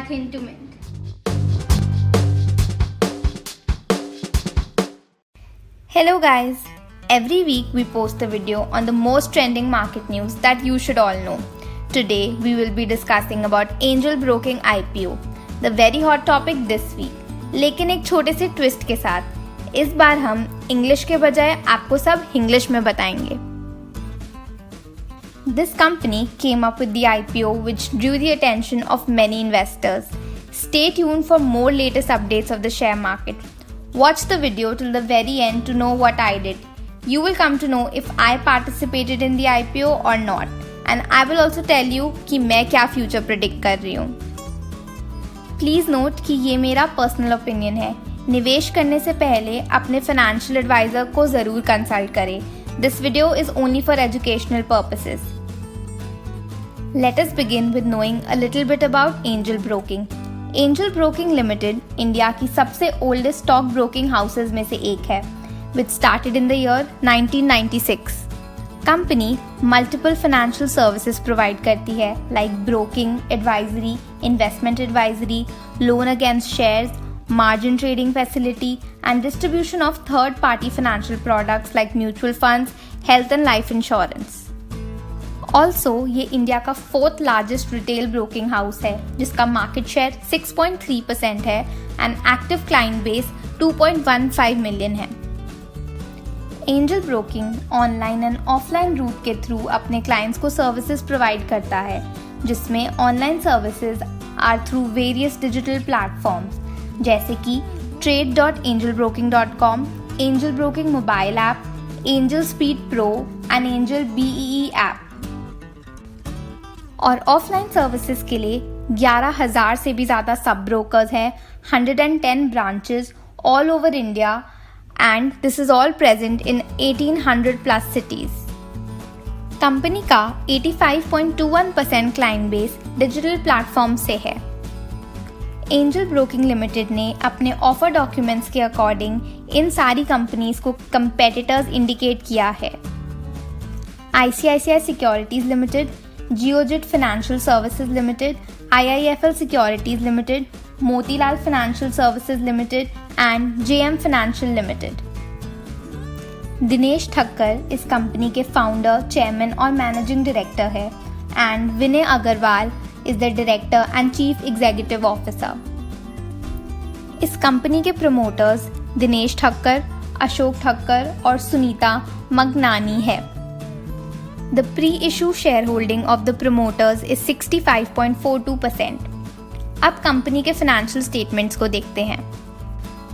back into Mint. Hello guys! Every week we post a video on the most trending market news that you should all know. Today we will be discussing about Angel Broking IPO, the very hot topic this week. लेकिन एक छोटे से twist के साथ इस बार हम English के बजाय आपको सब इंग्लिश में बताएंगे. This company came up with the IPO which drew the attention of many investors. Stay tuned for more latest updates of the share market. Watch the video till the very end to know what I did. You will come to know if I participated in the IPO or not. And I will also tell you कि मैं क्या future predict कर रही हूँ. Please note कि ये मेरा personal opinion है. निवेश करने से पहले अपने financial advisor को ज़रूर consult करें. This video is only for educational purposes. Let us begin with knowing a little bit about Angel Broking. Angel Broking Limited India की सबसे oldest stock broking houses में से एक है, which started in the year 1996. Company multiple financial services provide करती है, like broking, advisory, investment advisory, loan against shares, margin trading facility, and distribution of third-party financial products like mutual funds, health and life insurance. Also, ये India का 4th largest retail broking house है, जिसका market share 6.3% है and active client base 2.15 million है. Angel Broking online and offline route के through अपने clients को services provide करता है, जिसमें online services are through various digital platforms जैसे कि trade.angelbroking.com, Angel Broking mobile app, Angel Speed Pro and Angel BEE app. और ऑफलाइन सर्विसेज के लिए 11,000 से भी ज़्यादा सब ब्रोकर्स हैं, 110 branches all over India, and this is all present in 1800 plus cities. Company का 85.21% क्लाइंट बेस डिजिटल प्लेटफॉर्म से है. एंजल ब्रोकिंग लिमिटेड ने अपने ऑफर डॉक्यूमेंट्स के अकॉर्डिंग इन सारी कंपनीज को कंपेटिटर्स इंडिकेट किया है. ICICI securities limited, Geojit financial services limited, IIFL securities limited, Motilal financial services limited and JM financial limited. Dinesh Thakkar इस कंपनी के फाउंडर, चेयरमैन और मैनेजिंग डायरेक्टर है, and Vinay Agarwal is the director and chief executive officer. इस company के promoters Dinesh Thakkar, Ashok Thakkar और सुनीता मगनानी है. The pre-issue shareholding of the promoters is 65.42%. अब company के फाइनेंशियल स्टेटमेंट्स को देखते हैं.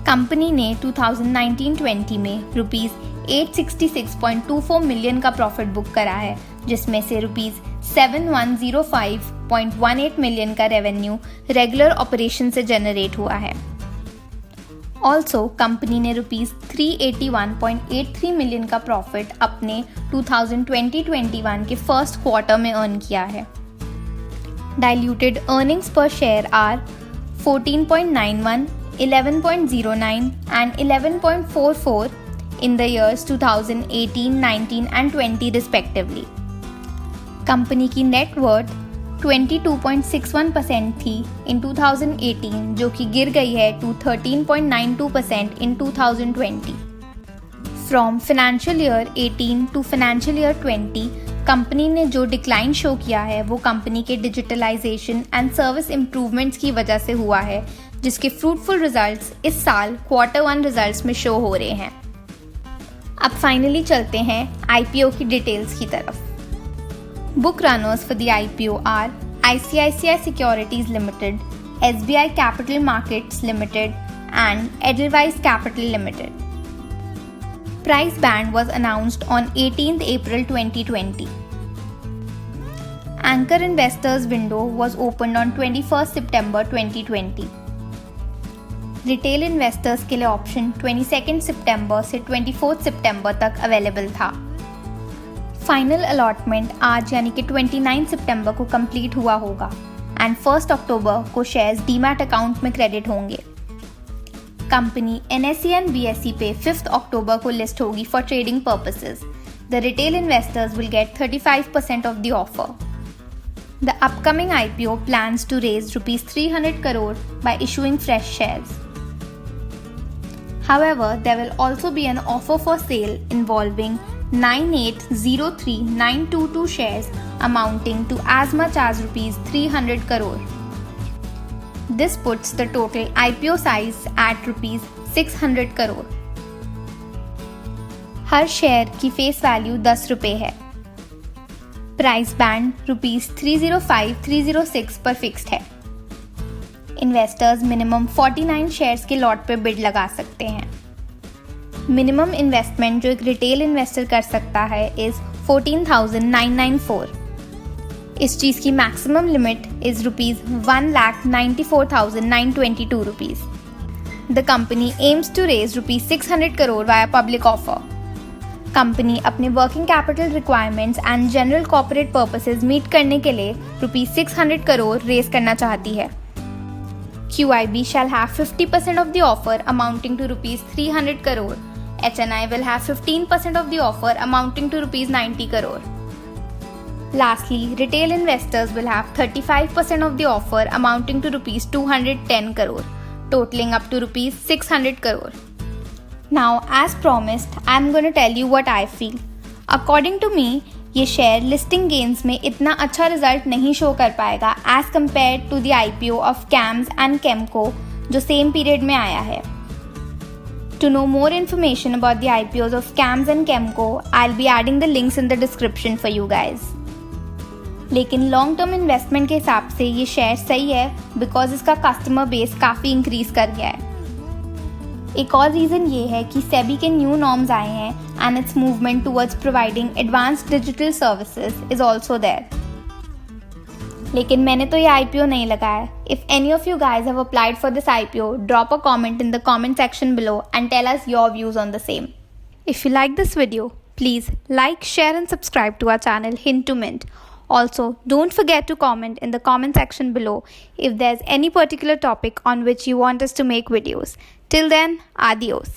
कंपनी ने 2019-20 में रुपीज़ 866.24 मिलियन का प्रॉफिट बुक करा है, जिसमें से रुपीज़ 7105.18 मिलियन का रेवेन्यू रेगुलर ऑपरेशन से जनरेट हुआ है. ऑल्सो कंपनी ने रुपीज़ 381.83 मिलियन का प्रॉफिट अपने 2020-21 के फर्स्ट क्वार्टर में अर्न किया है. डाइल्यूटेड अर्निंग्स पर share are 14.91, 11.09 and 11.44 in the years 2018, 19 and 20 respectively. Company की नेट वर्थ 22.61% थी इन 2018, जो कि गिर गई है to 13.92% in 2020. From financial year 18 to financial year 20 कंपनी ने जो डिक्लाइन शो किया है वो कंपनी के डिजिटलाइजेशन एंड सर्विस इम्प्रूवमेंट्स की वजह से हुआ है, जिसके फ्रूटफुल रिजल्ट्स इस साल Q1 रिजल्ट्स में शो हो रहे हैं. अब फाइनली चलते हैं IPO की डिटेल्स की तरफ. Book runners for the IPO are ICICI Securities Limited, SBI Capital Markets Limited and Edelweiss Capital Limited. Price band was announced on 18th April 2020. Anchor investors window was opened on 21st September 2020. Retail investors के लिए option 22 सितंबर से 24 सितंबर तक available था. Final allotment आज यानी कि 29 सितंबर को complete हुआ होगा एंड 1 अक्टूबर को शेयर्स डीमैट अकाउंट में क्रेडिट होंगे. कंपनी NSE एंड BSE पे 5 अक्टूबर को लिस्ट होगी for trading purposes. The retail investors will get 35% of the offer. The upcoming IPO plans to raise rupees 300 crore by issuing fresh shares. However, there will also be an offer for sale involving 9803,922 shares amounting to as much as rupees 300 crore. This puts the total IPO size at rupees 600 crore. Her share की face value 10 रुपये है. Price band rupees 305-306 पर fixed है. Investors minimum 49 shares के lot पे bid लगा सकते हैं. मिनिमम इन्वेस्टमेंट जो एक रिटेल इन्वेस्टर कर सकता है इज 14,994. इस चीज़ की maximum limit is rupees 1,94,922 rupees. The company aims to raise rupees 600 crore via public offer. Company अपने working capital requirements and general corporate purposes meet करने के लिए रुपीज 600 crore रेज करना चाहती है. QIB shall have 50% of the offer amounting to rupees 300 crore. HNI will have 15% of the offer amounting to rupees 90 crore. Lastly, retail investors will have 35% of the offer amounting to rupees 210 crore, totaling up to rupees 600 crore. Now, as promised, I am going to tell you what I feel. According to me, ये share listing gains में इतना अच्छा result नहीं show कर पाएगा as compare to the IPO of CAMS and Chemcon जो same period में आया है. To know more information about the IPOs of CAMS and Chemcon, I will be adding the links in the description for you guys. लेकिन long term investment के हिसाब से ये share सही है बिकॉज इसका कस्टमर बेस काफ़ी इंक्रीज कर गया है. एक और रीज़न ये है कि सेबी के न्यू नॉर्म्स आए हैं and its movement towards providing advanced digital services is also there. लेकिन मैंने तो ये IPO नहीं लगाया. If any of you guys have applied for this IPO, drop a comment in the comment section below and tell us your views on the same. If you like this video, please like, share and subscribe to our channel Hint to Mint. Also, don't forget to comment in the comment section below if there's any particular topic on which you want us to make videos. Till then, adios.